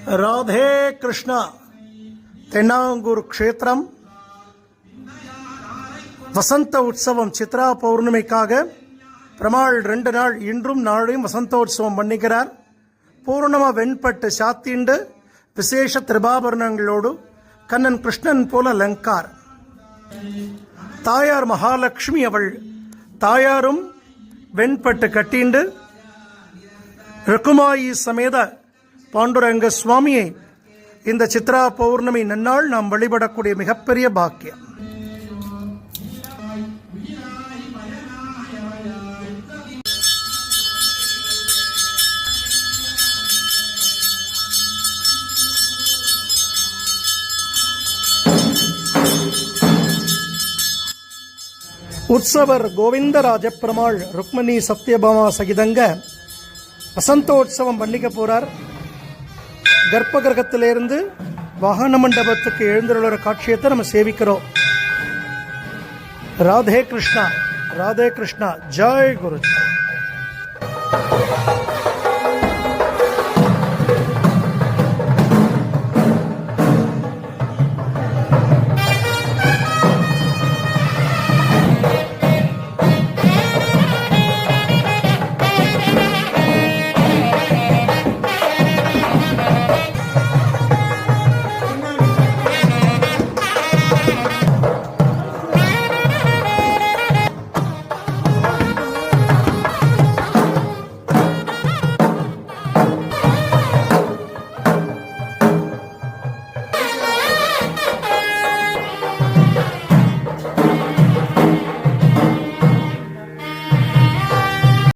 ராதே கிருஷ்ணா. தென்னாங்கூர் க்ஷேத்திரம் வசந்த உற்சவம் சித்ரா பௌர்ணமிக்காக பெருமாள் 2 நாள் இன்றும் நாளையும் வசந்தோற்சவம் பண்ணிக்கிறார். பூர்ணம வெண்பட்டு சாத்திண்டு விசேஷ திருபாபரணங்களோடு கண்ணன் கிருஷ்ணன் போல லங்கார். தாயார் மகாலட்சுமி அவள் தாயாரும் வெண்பட்டு கட்டிண்டு ருக்குமாயி சமேத பாண்டுரங்க சுவாமியை இந்த சித்ரா பௌர்ணமி நன்னாள் நாம் வழிபடக்கூடிய மிகப்பெரிய பாக்கியம். உற்சவர் கோவிந்தராஜ பெருமாள் ருக்மணி சத்யபாமா சகிதங்க வசந்தோற்சவம் பண்ணிக்க போறார். கர்ப்ப கிரகத்திலிருந்து வாகன மண்டபத்துக்கு எழுந்துள்ள காட்சியத்தை நம்ம சேவிக்கிறோம். ராதே கிருஷ்ணா, ராதே கிருஷ்ணா, ஜெய் குரு.